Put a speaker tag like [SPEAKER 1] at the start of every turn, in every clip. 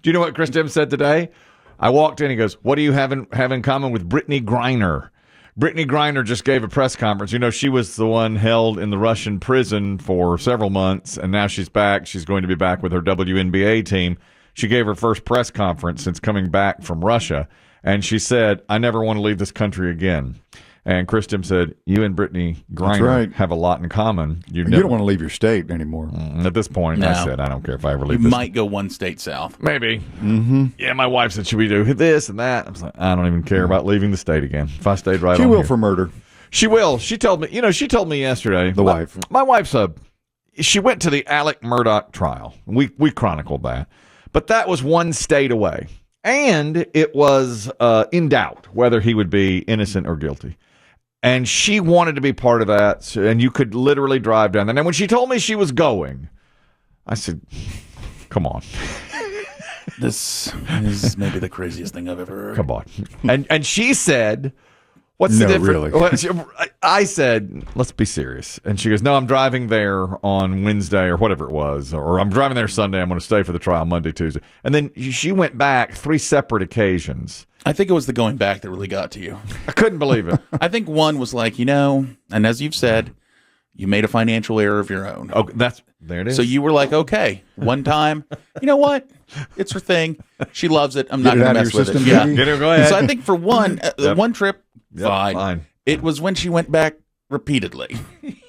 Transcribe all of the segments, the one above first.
[SPEAKER 1] Do you know what Chris Demm said today? I walked in, he goes, what do you have in common with Brittany Griner? Brittany Griner just gave a press conference. You know, she was the one held in the Russian prison for several months, and now she's back. She's going to be back with her WNBA team. She gave her first press conference since coming back from Russia, and she said, I never want to leave this country again. And Chris Demm said, you and Brittany Griner have a lot in common. You
[SPEAKER 2] don't want to leave your state anymore.
[SPEAKER 1] At this point, I said, I don't care if I ever leave
[SPEAKER 3] You
[SPEAKER 1] this.
[SPEAKER 3] might go one state south.
[SPEAKER 1] Maybe. Mm-hmm. Yeah, my wife said, should we do this and that? I was like, I don't even care about leaving the state again. If I stayed right on
[SPEAKER 2] She will
[SPEAKER 1] here.
[SPEAKER 2] for murder.
[SPEAKER 1] She will. She told me, she told me yesterday. My wife's she went to the Alec Murdaugh trial. We chronicled that. But that was one state away. And it was in doubt whether he would be innocent or guilty. And she wanted to be part of that, and you could literally drive down there. And when she told me she was going, I said, come on.
[SPEAKER 3] This is maybe the craziest thing I've ever heard.
[SPEAKER 1] Come on. And she said, what's the difference? Really? I said, let's be serious. And she goes, no, I'm driving there on Wednesday or whatever it was, or I'm driving there Sunday. I'm going to stay for the trial Monday, Tuesday. And then she went back 3 separate occasions.
[SPEAKER 3] I think it was the going back that really got to you.
[SPEAKER 1] I couldn't believe it.
[SPEAKER 3] I think one was like, and as you've said, you made a financial error of your own.
[SPEAKER 1] Oh, there it is.
[SPEAKER 3] So you were like, okay, one time, you know what? It's her thing. She loves it. I'm not going to mess with it.
[SPEAKER 1] Yeah. Go ahead.
[SPEAKER 3] So I think for one trip, fine. It was when she went back repeatedly.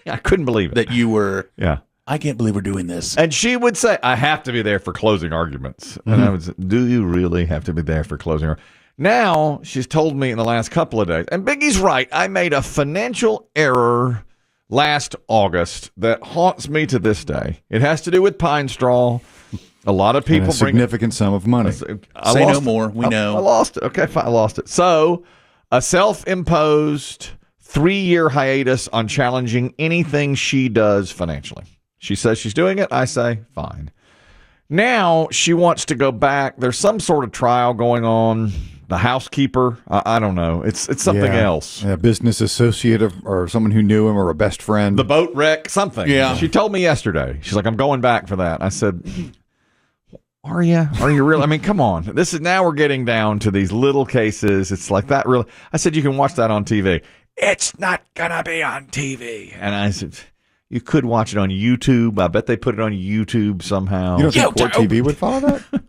[SPEAKER 1] I couldn't believe it.
[SPEAKER 3] That you were,
[SPEAKER 1] yeah.
[SPEAKER 3] I can't believe we're doing this.
[SPEAKER 1] And she would say, I have to be there for closing arguments. And I would say, do you really have to be there for closing arguments? Now, she's told me in the last couple of days, and Biggie's right, I made a financial error last August that haunts me to this day. It has to do with Pine Straw. A lot of people bring a
[SPEAKER 2] significant sum of money.
[SPEAKER 3] Say no more. We know.
[SPEAKER 1] I lost it. Okay, fine. I lost it. So, a self-imposed 3-year hiatus on challenging anything she does financially. She says she's doing it. I say, fine. Now, she wants to go back. There's some sort of trial going on. The housekeeper, I don't know. It's something else.
[SPEAKER 2] A business associate or someone who knew him or a best friend.
[SPEAKER 1] The boat wreck, something.
[SPEAKER 3] Yeah.
[SPEAKER 1] She told me yesterday. She's like, I'm going back for that. I said, are you? Are you really? I mean, come on. Now we're getting down to these little cases. It's like that really. I said, you can watch that on TV. It's not going to be on TV. And I said, you could watch it on YouTube. I bet they put it on YouTube somehow.
[SPEAKER 2] You don't think Court TV would follow that?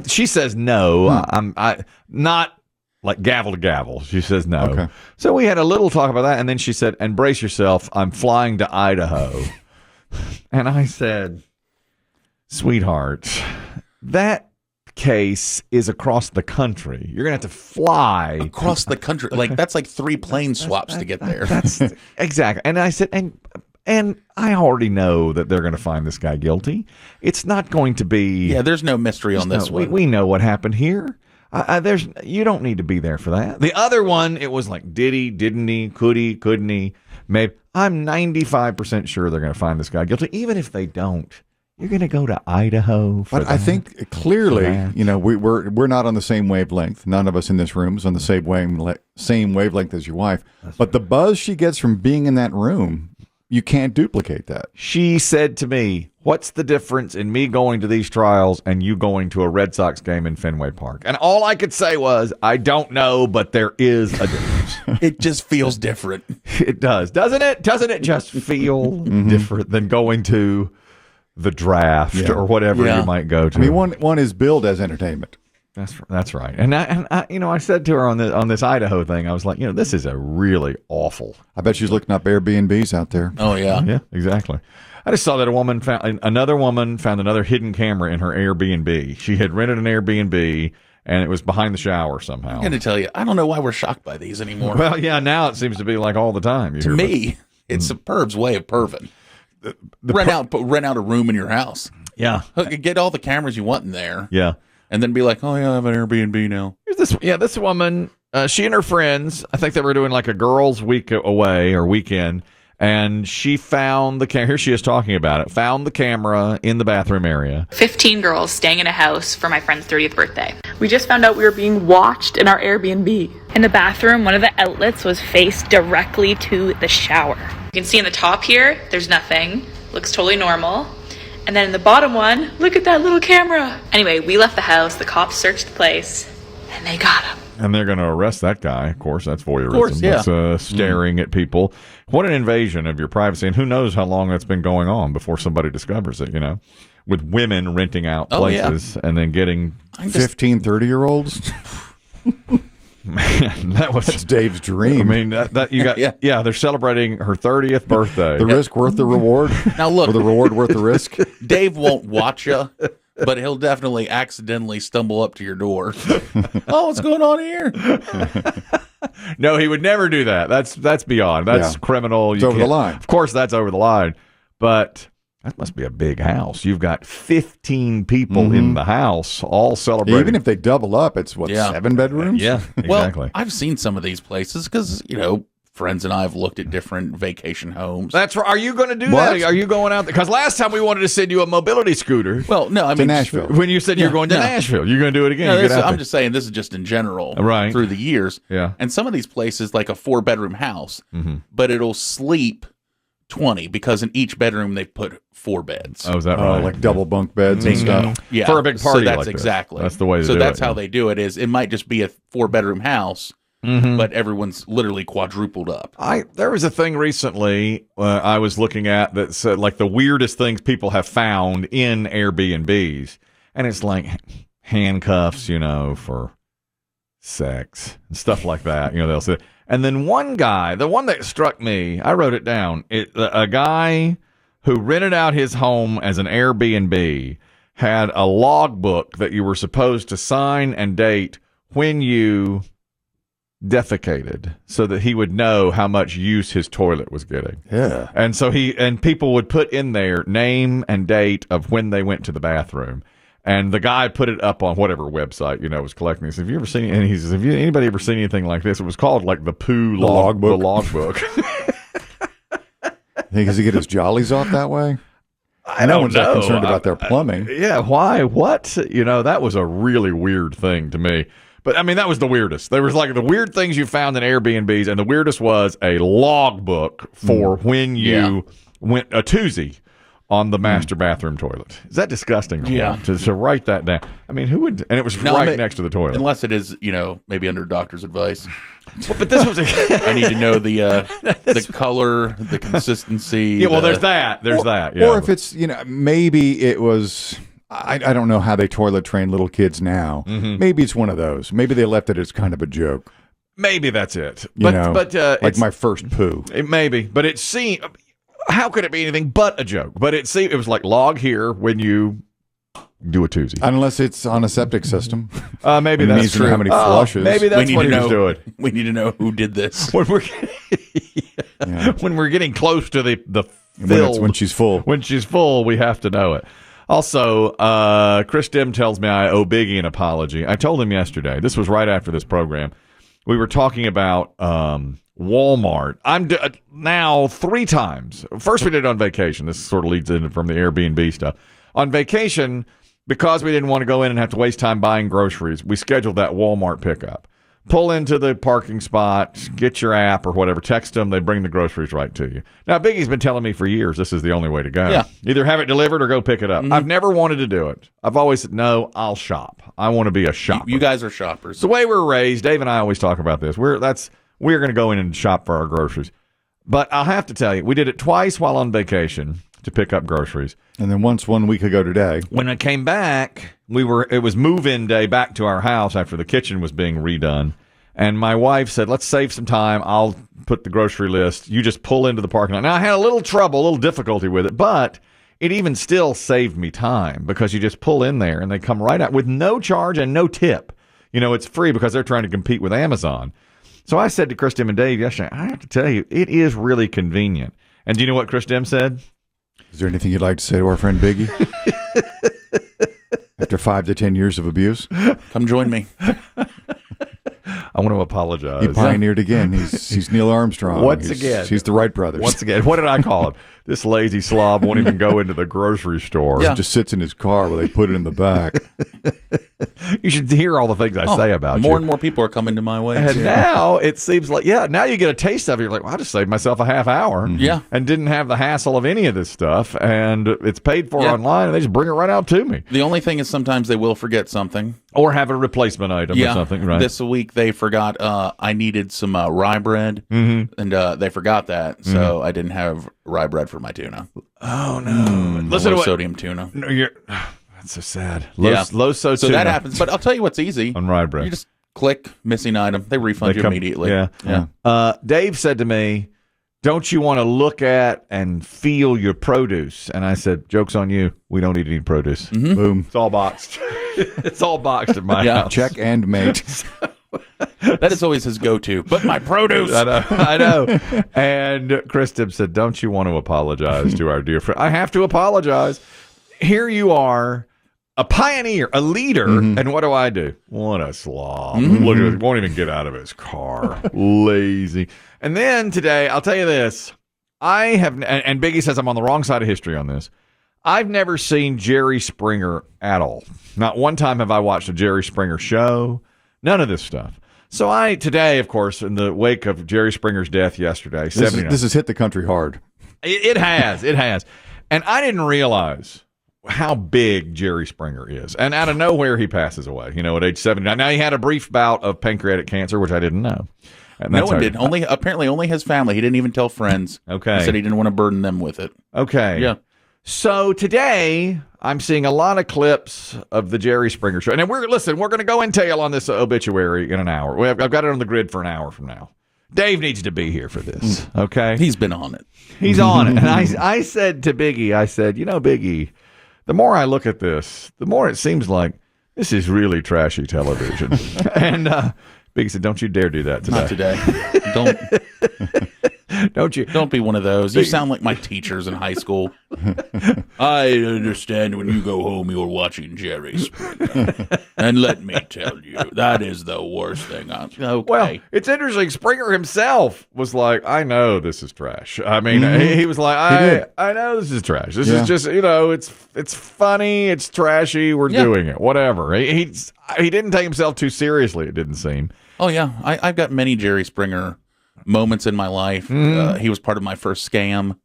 [SPEAKER 1] She says no. I not like gavel to gavel. She says no.
[SPEAKER 2] Okay.
[SPEAKER 1] So we had a little talk about that, and then she said, and brace yourself, I'm flying to Idaho. And I said, sweetheart, that case is across the country. You're going to have to fly.
[SPEAKER 3] Across the country. Like, that's like 3 plane swaps to get there.
[SPEAKER 1] That's exactly. And I said, and I already know that they're going to find this guy guilty. It's not going to be.
[SPEAKER 3] Yeah, there's no mystery on this one.
[SPEAKER 1] We know what happened here. You don't need to be there for that. The other one, it was like, did he, didn't he, could he, couldn't he? Maybe. I'm 95% sure they're going to find this guy guilty. Even if they don't, you're going to go to Idaho for
[SPEAKER 2] But I think clearly, we're not on the same wavelength. None of us in this room is on the same wavelength as your wife. But the buzz she gets from being in that room, you can't duplicate that.
[SPEAKER 1] She said to me, what's the difference in me going to these trials and you going to a Red Sox game in Fenway Park? And all I could say was, I don't know, but there is a difference.
[SPEAKER 3] It just feels different.
[SPEAKER 1] It does. Doesn't it? Doesn't it just feel different than going to the draft or whatever you might go to?
[SPEAKER 2] I mean, one is billed as entertainment.
[SPEAKER 1] That's right. And I said to her on this Idaho thing, I was like, this is a really awful.
[SPEAKER 2] I bet she's looking up Airbnbs out there.
[SPEAKER 3] Oh yeah.
[SPEAKER 1] Yeah, exactly. I just saw that another woman found another hidden camera in her Airbnb. She had rented an Airbnb and it was behind the shower somehow.
[SPEAKER 3] I'm going to tell you, I don't know why we're shocked by these anymore.
[SPEAKER 1] Well, yeah, now it seems to be like all the time.
[SPEAKER 3] To me, it's Superb's way of perving. Rent out a room in your house.
[SPEAKER 1] Yeah.
[SPEAKER 3] Get all the cameras you want in there.
[SPEAKER 1] Yeah.
[SPEAKER 3] And then be like, oh, yeah, I have an Airbnb now.
[SPEAKER 1] This woman, she and her friends, I think they were doing like a girls' week away or weekend, and she found the camera. Here she is talking about it. Found the camera in the bathroom area.
[SPEAKER 4] 15 girls staying in a house for my friend's 30th birthday. We just found out we were being watched in our Airbnb. In the bathroom, one of the outlets was faced directly to the shower. You can see in the top here, there's nothing. Looks totally normal. And then in the bottom one, look at that little camera. Anyway, we left the house, the cops searched the place, and they got him.
[SPEAKER 1] And they're going to arrest that guy. Of course, that's voyeurism.
[SPEAKER 3] Of course, yeah.
[SPEAKER 1] That's staring at people. What an invasion of your privacy. And who knows how long that's been going on before somebody discovers it, with women renting out places and then getting
[SPEAKER 2] 15, 30-year-olds.
[SPEAKER 1] Man, that's
[SPEAKER 2] Dave's dream.
[SPEAKER 1] I mean, that you got. Yeah, they're celebrating her 30th birthday.
[SPEAKER 2] The risk worth the reward?
[SPEAKER 3] Now look,
[SPEAKER 2] or the reward worth the risk?
[SPEAKER 3] Dave won't watch you, but he'll definitely accidentally stumble up to your door. Oh, what's going on here?
[SPEAKER 1] No, he would never do that. That's beyond. That's criminal.
[SPEAKER 2] It's over the line.
[SPEAKER 1] Of course, that's over the line. But that must be a big house. You've got 15 people in the house, all celebrating.
[SPEAKER 2] Even if they double up, it's 7 bedrooms?
[SPEAKER 1] Yeah, exactly.
[SPEAKER 3] Well, I've seen some of these places because, friends and I have looked at different vacation homes.
[SPEAKER 1] That's right. Are you going to do that? Are you going out there? Because last time we wanted to send you a mobility scooter.
[SPEAKER 3] Well, no, I mean,
[SPEAKER 2] to Nashville.
[SPEAKER 1] When you said you're going to Nashville, you're going to do it again.
[SPEAKER 3] No, I'm just saying this is just in general through the years.
[SPEAKER 1] Yeah.
[SPEAKER 3] And some of these places, like a 4-bedroom house, but it'll sleep 20 because in each bedroom they put 4 beds.
[SPEAKER 1] Oh, is that right?
[SPEAKER 2] Like double bunk beds and stuff.
[SPEAKER 3] Yeah.
[SPEAKER 1] For a big party.
[SPEAKER 3] So that's
[SPEAKER 1] like
[SPEAKER 3] exactly.
[SPEAKER 1] That's the way to
[SPEAKER 3] so
[SPEAKER 1] do
[SPEAKER 3] that's
[SPEAKER 1] it.
[SPEAKER 3] how they do it. Is it might just be a 4-bedroom house, but everyone's literally quadrupled up.
[SPEAKER 1] There was a thing recently I was looking at that said like the weirdest things people have found in Airbnbs, and it's like handcuffs, for sex and stuff like that. They'll say. And then one guy, the one that struck me, I wrote it down. A guy who rented out his home as an Airbnb had a logbook that you were supposed to sign and date when you defecated so that he would know how much use his toilet was getting.
[SPEAKER 2] Yeah.
[SPEAKER 1] And so people would put in there name and date of when they went to the bathroom. And the guy put it up on whatever website, was collecting this. Have you ever seen, and he says, anybody ever seen anything like this? It was called like the poo logbook. The logbook.
[SPEAKER 2] Think does he get his jollies off that way?
[SPEAKER 1] I don't
[SPEAKER 2] one's
[SPEAKER 1] know.
[SPEAKER 2] that concerned about their plumbing.
[SPEAKER 1] Yeah, why? What? That was a really weird thing to me. But I mean, that was the weirdest. There was like the weird things you found in Airbnbs, and the weirdest was a logbook for when you went a toozie on the master bathroom toilet. Is that disgusting?
[SPEAKER 3] Yeah.
[SPEAKER 1] To write that down. I mean, who would? And it was right next to the toilet.
[SPEAKER 3] Unless it is, maybe under doctor's advice.
[SPEAKER 1] Well, but this was.
[SPEAKER 3] I need to know the color, the consistency.
[SPEAKER 1] Yeah. Well, there's that. There's that. Yeah.
[SPEAKER 2] Or if it's maybe it was. I don't know how they toilet train little kids now. Maybe it's one of those. Maybe they left it as kind of a joke.
[SPEAKER 1] Maybe that's it.
[SPEAKER 2] But like my first poo.
[SPEAKER 1] Maybe, but it seemed. How could it be anything but a joke? But it was like log here when you do a toozie.
[SPEAKER 2] Unless it's on a septic system.
[SPEAKER 1] Maybe that's true.
[SPEAKER 2] How many flushes?
[SPEAKER 1] Maybe that's what he was doing.
[SPEAKER 3] We need to know who did this.
[SPEAKER 1] When we're getting close to the fill.
[SPEAKER 2] When she's full.
[SPEAKER 1] When she's full, we have to know it. Also, Chris Demm tells me I owe Biggie an apology. I told him yesterday. This was right after this program. We were talking about Walmart. I'm now 3 times. First, we did it on vacation. This sort of leads in from the Airbnb stuff. On vacation, because we didn't want to go in and have to waste time buying groceries, we scheduled that Walmart pickup. Pull into the parking spot, get your app or whatever, text them, they bring the groceries right to you. Now, Biggie's been telling me for years this is the only way to go.
[SPEAKER 3] Yeah.
[SPEAKER 1] Either have it delivered or go pick it up. I've never wanted to do it. I've always said, no, I'll shop. I want to be a shopper.
[SPEAKER 3] You guys are shoppers.
[SPEAKER 1] It's the way we're raised. Dave and I always talk about this. We're going to go in and shop for our groceries. But I'll have to tell you, we did it twice while on vacation to pick up groceries.
[SPEAKER 2] And then once 1 week ago today.
[SPEAKER 1] When I came back, it was move-in day back to our house after the kitchen was being redone. And my wife said, let's save some time. I'll put the grocery list. You just pull into the parking lot. Now, I had a little difficulty with it, but it even still saved me time because you just pull in there and they come right out with no charge and no tip. It's free because they're trying to compete with Amazon. So I said to Chris Demm and Dave yesterday, I have to tell you, it is really convenient. And do you know what Chris Demm said?
[SPEAKER 2] Is there anything you'd like to say to our friend Biggie? After 5 to 10 years of abuse?
[SPEAKER 3] Come join me.
[SPEAKER 1] I want to apologize.
[SPEAKER 2] He pioneered again. He's Neil Armstrong. He's the Wright brothers.
[SPEAKER 1] Once again, what did I call him? This lazy slob won't even go into the grocery store.
[SPEAKER 2] Yeah. Just sits in his car while they put it in the back.
[SPEAKER 1] You should hear all the things I say about you.
[SPEAKER 3] More and more people are coming to my way.
[SPEAKER 1] And now it seems like, now you get a taste of it. You're like, well, I just saved myself a half hour.
[SPEAKER 3] Yeah.
[SPEAKER 1] And didn't have the hassle of any of this stuff. And it's paid for online, and they just bring it right out to me.
[SPEAKER 3] The only thing is sometimes they will forget something.
[SPEAKER 1] Or have a replacement item or something, right?
[SPEAKER 3] This week they forgot I needed some rye bread, and they forgot that, so I didn't have rye bread for my tuna.
[SPEAKER 1] Oh, no.
[SPEAKER 3] Listen to sodium tuna.
[SPEAKER 1] No, that's so sad. Low
[SPEAKER 3] so
[SPEAKER 1] tuna.
[SPEAKER 3] that happens, but I'll tell you what's easy.
[SPEAKER 1] On rye bread.
[SPEAKER 3] You just click missing item. They refund you immediately.
[SPEAKER 1] Yeah. Dave said to me, don't you want to look at and feel your produce? And I said, joke's on you. We don't eat any produce.
[SPEAKER 2] Boom.
[SPEAKER 1] It's all boxed. It's all boxed at my house.
[SPEAKER 2] Check and mate.
[SPEAKER 3] That is always his go-to. But my produce.
[SPEAKER 1] I know. And Kristen said, don't you want to apologize to our dear friend? I have to apologize. Here you are, a pioneer, a leader, and what do? What a slob. Look at it. Won't even get out of his car. Lazy. And then today, I'll tell you this. I have, and Biggie says I'm on the wrong side of history on this. I've never seen Jerry Springer at all. Not one time have I watched a Jerry Springer show. None of this stuff. So today, of course, in the wake of Jerry Springer's death yesterday,
[SPEAKER 2] this has hit the country hard.
[SPEAKER 1] It has. It has. And I didn't realize how big Jerry Springer is. And out of nowhere, he passes away, at age 79. Now, he had a brief bout of pancreatic cancer, which I didn't know. And
[SPEAKER 3] no one did. Apparently only his family. He didn't even tell friends.
[SPEAKER 1] Okay.
[SPEAKER 3] He said he didn't want to burden them with it.
[SPEAKER 1] Okay.
[SPEAKER 3] Yeah.
[SPEAKER 1] So today, I'm seeing a lot of clips of the Jerry Springer show. And we're going to go in tail on this obituary in an hour. I've got it on the grid for an hour from now. Dave needs to be here for this, okay?
[SPEAKER 3] He's been on it.
[SPEAKER 1] He's on it. And I said to Biggie, Biggie, the more I look at this, the more it seems like this is really trashy television. And Biggie said, don't you dare do that today.
[SPEAKER 3] Not today. Don't be one of those. You sound like my teachers in high school. I understand when you go home you're watching Jerry Springer. And let me tell you, that is the worst thing. Okay.
[SPEAKER 1] Well, it's interesting. Springer himself was like, I know this is trash. I mean, he was like, I know this is trash. This is just, it's funny. It's trashy. We're doing it. Whatever. He didn't take himself too seriously, it didn't seem.
[SPEAKER 3] Oh, yeah. I've got many Jerry Springer moments in my life. He was part of my first scam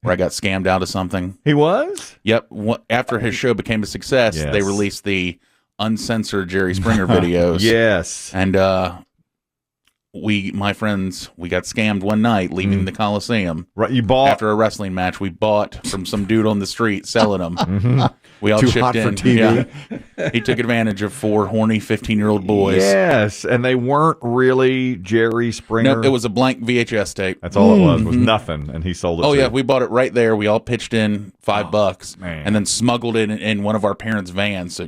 [SPEAKER 3] where I got scammed out of something.
[SPEAKER 1] He was?
[SPEAKER 3] Yep. After his show became a success, they released the uncensored Jerry Springer videos.
[SPEAKER 1] Yes.
[SPEAKER 3] And my friends, we got scammed one night leaving the Coliseum.
[SPEAKER 1] Right, you bought
[SPEAKER 3] after a wrestling match. We bought from some dude on the street selling them. We all
[SPEAKER 2] Too
[SPEAKER 3] chipped
[SPEAKER 2] hot
[SPEAKER 3] in.
[SPEAKER 2] for TV.
[SPEAKER 3] Yeah. He took advantage of 4 horny 15-year-old boys.
[SPEAKER 1] Yes, and they weren't really Jerry Springer.
[SPEAKER 3] Nope, it was a blank VHS tape.
[SPEAKER 1] That's all it was. It was nothing, and he sold it.
[SPEAKER 3] Oh yeah, we bought it right there. We all pitched in $5,
[SPEAKER 1] man.
[SPEAKER 3] and then smuggled it in one of our parents' vans, so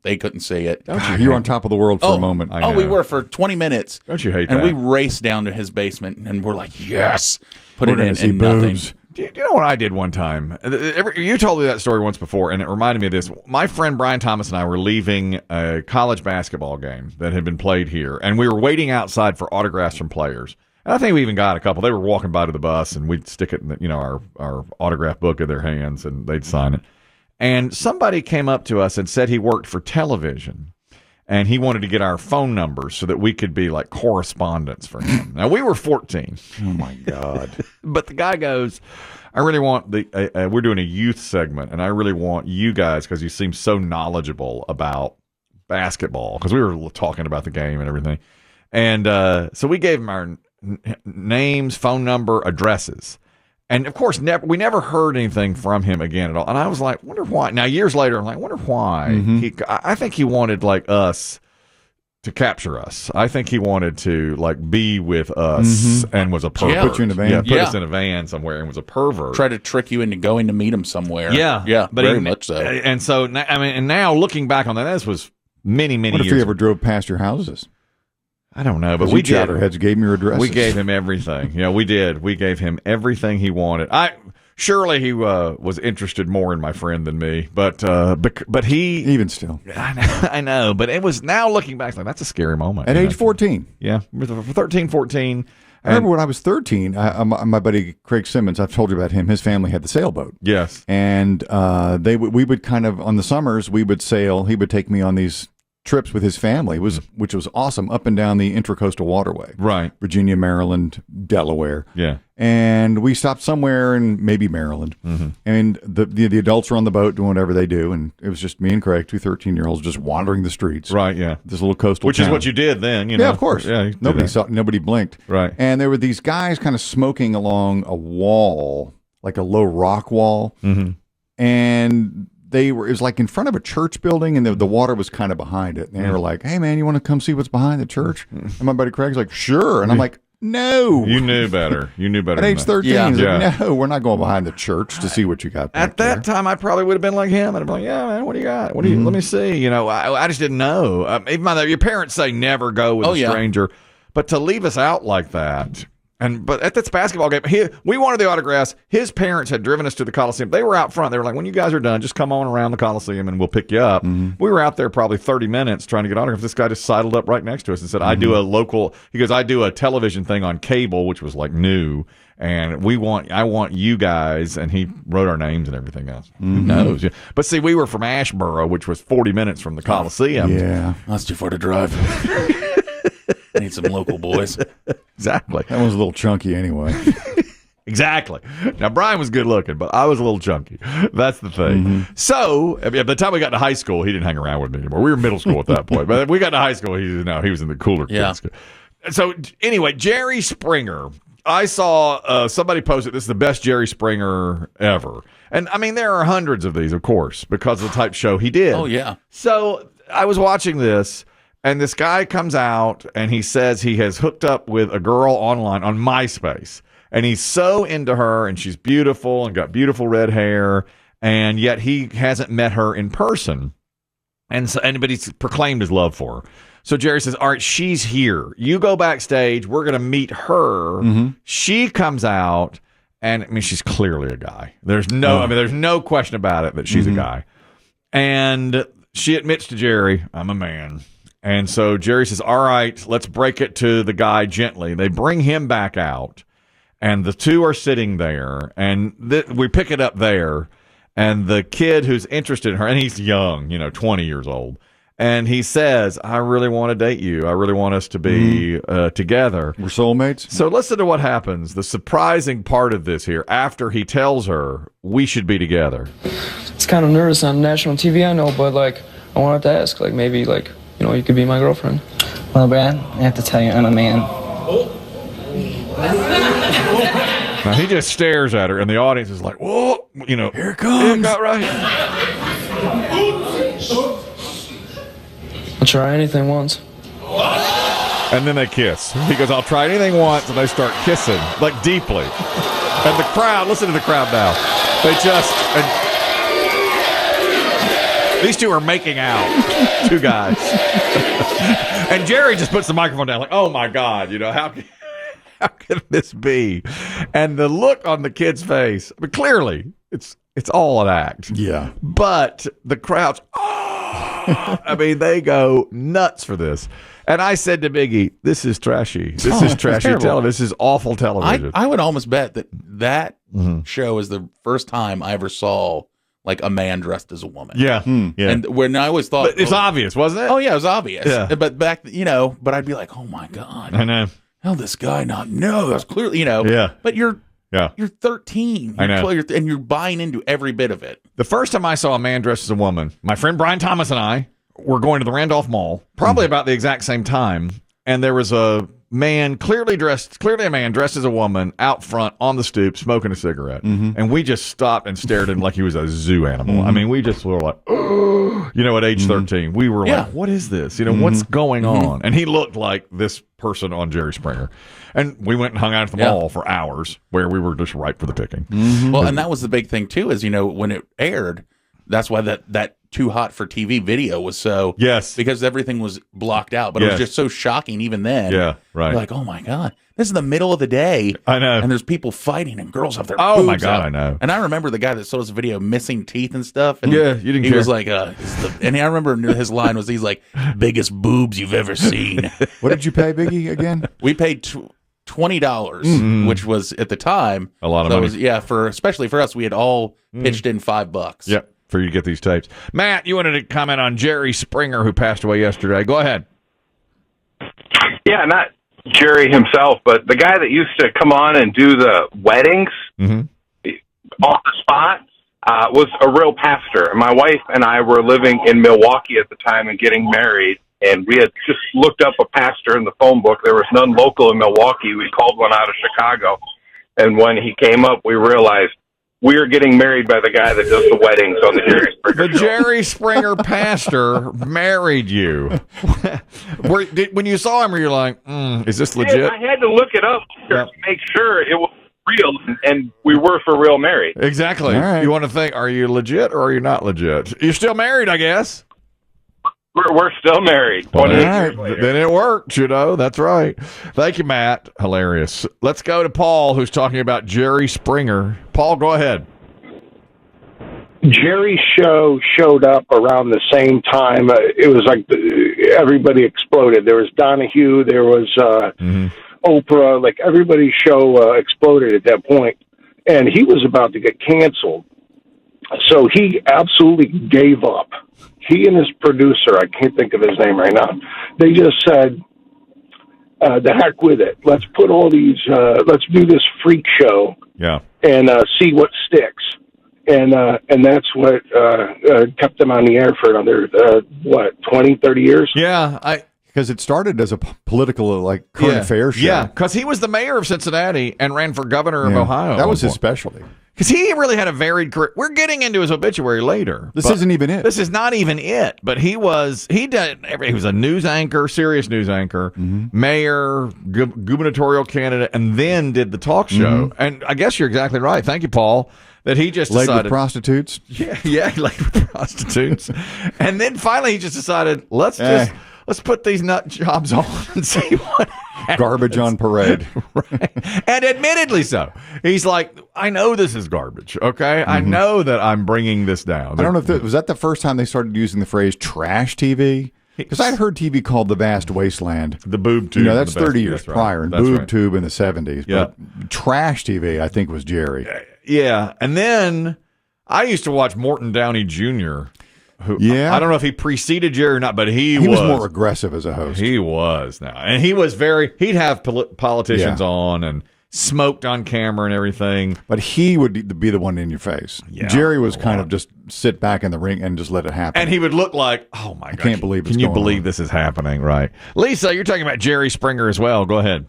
[SPEAKER 3] they couldn't see it.
[SPEAKER 2] You were on top of the world for a moment.
[SPEAKER 3] We were for 20 minutes.
[SPEAKER 1] Don't you hate
[SPEAKER 3] and
[SPEAKER 1] that?
[SPEAKER 3] And we raced down to his basement, and we're like, yes, put it in,
[SPEAKER 2] see
[SPEAKER 3] and nothing.
[SPEAKER 2] boobs.
[SPEAKER 1] Do you know what I did one time? You told me that story once before, and it reminded me of this. My friend Brian Thomas and I were leaving a college basketball game that had been played here, and we were waiting outside for autographs from players. And I think we even got a couple. They were walking by to the bus, and we'd stick it in our autograph book in their hands, and they'd sign it. And somebody came up to us and said he worked for television. And he wanted to get our phone numbers so that we could be like correspondents for him. Now, we were 14.
[SPEAKER 2] Oh, my God.
[SPEAKER 1] But the guy goes, I really want we're doing a youth segment, and I really want you guys, because you seem so knowledgeable about basketball, because we were talking about the game and everything. And so we gave him our names, phone number, addresses. And, of course, we never heard anything from him again at all. And I was like, wonder why. Now, years later, I'm like, wonder why. I think he wanted, like, us to capture us. I think he wanted to, like, be with us and was a pervert.
[SPEAKER 3] Yeah.
[SPEAKER 2] Put you in a van.
[SPEAKER 1] Yeah, put us in a van somewhere and was a pervert.
[SPEAKER 3] Try to trick you into going to meet him somewhere.
[SPEAKER 1] Yeah.
[SPEAKER 3] But very much so.
[SPEAKER 1] And so, and now looking back on that, this was many, many
[SPEAKER 2] What if
[SPEAKER 1] years
[SPEAKER 2] he ever drove past your houses?
[SPEAKER 1] I don't know, but
[SPEAKER 2] we chatterheads gave him your address.
[SPEAKER 1] We gave him everything. Yeah, we did. We gave him everything he wanted. Surely he was interested more in my friend than me, but he
[SPEAKER 2] even still.
[SPEAKER 1] I know, but it was now looking back like that's a scary moment
[SPEAKER 2] at age 14.
[SPEAKER 1] Yeah, for 13, 14.
[SPEAKER 2] I remember when I was 13. My buddy Craig Simmons. I've told you about him. His family had the sailboat.
[SPEAKER 1] Yes,
[SPEAKER 2] and we would kind of on the summers we would sail. He would take me on these trips with his family, which was awesome, up and down the Intracoastal Waterway.
[SPEAKER 1] Right.
[SPEAKER 2] Virginia, Maryland, Delaware.
[SPEAKER 1] Yeah.
[SPEAKER 2] And we stopped somewhere in maybe Maryland. And the adults were on the boat doing whatever they do. And it was just me and Craig, two 13-year-olds, just wandering the streets.
[SPEAKER 1] Right, yeah.
[SPEAKER 2] This little coastal
[SPEAKER 1] Which
[SPEAKER 2] town.
[SPEAKER 1] is what you did then, you know.
[SPEAKER 2] Yeah, of course.
[SPEAKER 1] Yeah,
[SPEAKER 2] nobody blinked.
[SPEAKER 1] Right.
[SPEAKER 2] And there were these guys kind of smoking along a wall, like a low rock wall. And it was like in front of a church building, and the water was kind of behind it. And they were like, "Hey, man, you want to come see what's behind the church?" And my buddy Craig's like, "Sure." And I'm like, "No."
[SPEAKER 1] You knew better. You knew better.
[SPEAKER 2] At age 13,
[SPEAKER 1] Yeah.
[SPEAKER 2] he's like, "No, we're not going behind the church to see what you got back
[SPEAKER 1] At that time, I probably would have been like him. I'd have been like, "Yeah, man, what do you got? What do you? Let me see." You know, I just didn't know. Even though your parents say never go with a stranger, but to leave us out like that. But at this basketball game, we wanted the autographs. His parents had driven us to the Coliseum. They were out front. They were like, "When you guys are done, just come on around the Coliseum and we'll pick you up." We were out there probably 30 minutes trying to get autographs. This guy just sidled up right next to us and said, "I do a local." He goes, "I do a television thing on cable," which was like new. And I want you guys, and he wrote our names and everything else. Who knows? But see, we were from Asheboro, which was 40 minutes from the Coliseum.
[SPEAKER 2] Yeah,
[SPEAKER 3] that's too far to drive. I need some local boys.
[SPEAKER 1] Exactly.
[SPEAKER 2] That was a little chunky anyway.
[SPEAKER 1] Exactly. Now, Brian was good looking, but I was a little chunky. That's the thing. So, by the time we got to high school, he didn't hang around with me anymore. We were middle school at that point. But we got to high school, he was in the cooler kids. So, anyway, Jerry Springer. I saw somebody posted, "This is the best Jerry Springer ever." And, I mean, there are hundreds of these, of course, because of the type show he did.
[SPEAKER 3] Oh, yeah.
[SPEAKER 1] So, I was watching this. And this guy comes out and he says he has hooked up with a girl online on MySpace. And he's so into her, and she's beautiful and got beautiful red hair. And yet he hasn't met her in person. But he's proclaimed his love for her. So Jerry says, "All right, she's here. You go backstage. We're going to meet her." She comes out, and I mean, she's clearly a guy. There's no question about it that she's a guy. And she admits to Jerry, "I'm a man." And so Jerry says, "All right, let's break it to the guy gently." They bring him back out, and the two are sitting there, and we pick it up there, and the kid who's interested in her, and he's young, 20 years old, and he says, "I really want to date you. I really want us to be together.
[SPEAKER 2] We're soulmates."
[SPEAKER 1] So listen to what happens. The surprising part of this here, after he tells her, "We should be together."
[SPEAKER 5] It's kind of nervous on national TV, I know, but, I wanted to ask, maybe, you could be my girlfriend.
[SPEAKER 6] Well, Brad, I have to tell you, I'm a man.
[SPEAKER 1] Now, he just stares at her, and the audience is like, "Whoa," here it comes. Got right.
[SPEAKER 5] I'll try anything once.
[SPEAKER 1] And then they kiss. He goes, "I'll try anything once," and they start kissing, deeply. And the crowd, listen to the crowd now. They just... These two are making out, two guys. And Jerry just puts the microphone down like, "Oh, my God, how can this be?" And the look on the kid's face, but clearly, it's all an act.
[SPEAKER 2] Yeah.
[SPEAKER 1] But the crowd's, I mean, they go nuts for this. And I said to Biggie, "This is trashy. This is trashy television. This is awful television."
[SPEAKER 3] I would almost bet that show is the first time I ever saw a man dressed as a woman.
[SPEAKER 1] Yeah. Yeah.
[SPEAKER 3] And when I always thought...
[SPEAKER 1] But it's obvious, wasn't it?
[SPEAKER 3] Oh, yeah, it was obvious.
[SPEAKER 1] Yeah.
[SPEAKER 3] But back, but I'd be like, "Oh, my God.
[SPEAKER 1] I know.
[SPEAKER 3] How this guy not know?" That's clearly,
[SPEAKER 1] Yeah.
[SPEAKER 3] But you're 13.
[SPEAKER 1] I know.
[SPEAKER 3] 12, and you're buying into every bit of it.
[SPEAKER 1] The first time I saw a man dressed as a woman, my friend Brian Thomas and I were going to the Randolph Mall, probably about the exact same time, and there was a man, clearly a man dressed as a woman, out front on the stoop smoking a cigarette. And we just stopped and stared at him like he was a zoo animal. I mean, we just were like, "Oh," at age 13. We were like, "What is this? What's going on?" And he looked like this person on Jerry Springer. And we went and hung out at the mall for hours where we were just ripe for the picking.
[SPEAKER 3] Well, and that was the big thing, too, is, when it aired, that's why that Too Hot for TV video was so...
[SPEAKER 1] Yes.
[SPEAKER 3] Because everything was blocked out. But it was just so shocking even then.
[SPEAKER 1] Yeah, right.
[SPEAKER 3] You're like, "Oh, my God. This is the middle of the day."
[SPEAKER 1] I know.
[SPEAKER 3] And there's people fighting and girls have their
[SPEAKER 1] Oh,
[SPEAKER 3] boobs
[SPEAKER 1] my God,
[SPEAKER 3] out.
[SPEAKER 1] I know.
[SPEAKER 3] And I remember the guy that sold us a video missing teeth and stuff. And
[SPEAKER 1] Yeah, you didn't
[SPEAKER 3] he
[SPEAKER 1] care.
[SPEAKER 3] was like, and I remember his line was, he's like, "Biggest boobs you've ever seen."
[SPEAKER 2] What did you pay, Biggie, again?
[SPEAKER 3] We paid $20, which was at the time
[SPEAKER 1] A lot of money.
[SPEAKER 3] especially for us, we had all pitched in $5.
[SPEAKER 1] Yep. for you to get these tapes. Matt, you wanted to comment on Jerry Springer, who passed away yesterday. Go ahead.
[SPEAKER 7] Yeah, not Jerry himself, but the guy that used to come on and do the weddings on the spot was a real pastor. And my wife and I were living in Milwaukee at the time and getting married, and we had just looked up a pastor in the phone book. There was none local in Milwaukee. We called one out of Chicago, and when he came up, we realized we are getting married by the guy that does the weddings on the Jerry Springer
[SPEAKER 1] The
[SPEAKER 7] show.
[SPEAKER 1] Jerry Springer pastor married you. When you saw him, were you like, is this legit?
[SPEAKER 7] Yeah, I had to look it up to make sure it was real, and we were for real married.
[SPEAKER 1] Exactly.
[SPEAKER 2] All right.
[SPEAKER 1] You want to think, are you legit or are you not legit? You're still married, I guess.
[SPEAKER 7] We're still married. 28 years later.
[SPEAKER 1] Then it worked, That's right. Thank you, Matt. Hilarious. Let's go to Paul, who's talking about Jerry Springer. Paul, go ahead.
[SPEAKER 8] Jerry's show showed up around the same time. It was like everybody exploded. There was Donahue. There was Oprah. Like everybody's show exploded at that point. And he was about to get canceled. So he absolutely gave up. He and his producer, I can't think of his name right now, they just said, the heck with it. Let's put all these, let's do this freak show and see what sticks. And that's what kept them on the air for another, 20, 30 years?
[SPEAKER 1] Yeah,
[SPEAKER 2] because it started as a political, current affairs show.
[SPEAKER 1] Yeah, because he was the mayor of Cincinnati and ran for governor of Ohio.
[SPEAKER 2] That was his specialty.
[SPEAKER 1] Because he really had a varied career. We're getting into his obituary later.
[SPEAKER 2] This isn't even it.
[SPEAKER 1] This is not even it. But he was a news anchor, serious news anchor, mayor, gubernatorial candidate, and then did the talk show. And I guess you're exactly right. Thank you, Paul. That he just
[SPEAKER 2] laid
[SPEAKER 1] decided
[SPEAKER 2] with prostitutes.
[SPEAKER 1] Yeah, he laid with prostitutes. And then finally he just decided, let's put these nut jobs on and see what happens.
[SPEAKER 2] Garbage on parade.
[SPEAKER 1] Right. And admittedly so. He's like, I know this is garbage, okay? I know that I'm bringing this down.
[SPEAKER 2] I don't know if was that the first time they started using the phrase trash TV? Because I'd heard TV called the vast wasteland.
[SPEAKER 1] The boob tube.
[SPEAKER 2] That's 30 years prior. And boob tube in the 70s.
[SPEAKER 1] Yeah.
[SPEAKER 2] But trash TV, I think, was Jerry.
[SPEAKER 1] Yeah. And then I used to watch Morton Downey Jr., who, I don't know if he preceded Jerry or not, but he was
[SPEAKER 2] more aggressive as a host.
[SPEAKER 1] He was now, and he was he'd have politicians on and smoked on camera and everything.
[SPEAKER 2] But he would be the one in your face. Yeah, Jerry was kind of just sit back in the ring and just let it happen.
[SPEAKER 1] And he would look like, oh my God,
[SPEAKER 2] I can't believe
[SPEAKER 1] can you believe this is happening? Right, Lisa, you're talking about Jerry Springer as well. Go ahead.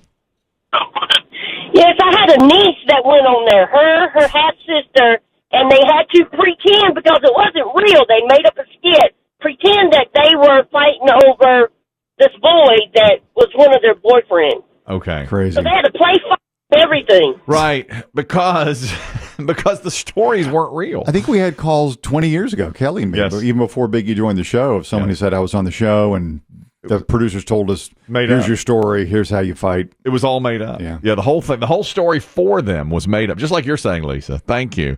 [SPEAKER 9] Yes, I had a niece that went on there. Her half sister. And they had to pretend, because it wasn't real, they made up a skit, pretend that they were fighting over this boy that was one of their boyfriends.
[SPEAKER 1] Okay.
[SPEAKER 2] Crazy.
[SPEAKER 9] So they had to play everything.
[SPEAKER 1] Right, because the stories weren't real.
[SPEAKER 2] I think we had calls 20 years ago, Kelly and me, even before Biggie joined the show, of someone who said I was on the show and the producers told us, here's your story, here's how you fight.
[SPEAKER 1] It was all made up. Yeah, the whole thing, the whole story for them was made up, just like you're saying, Lisa. Thank you.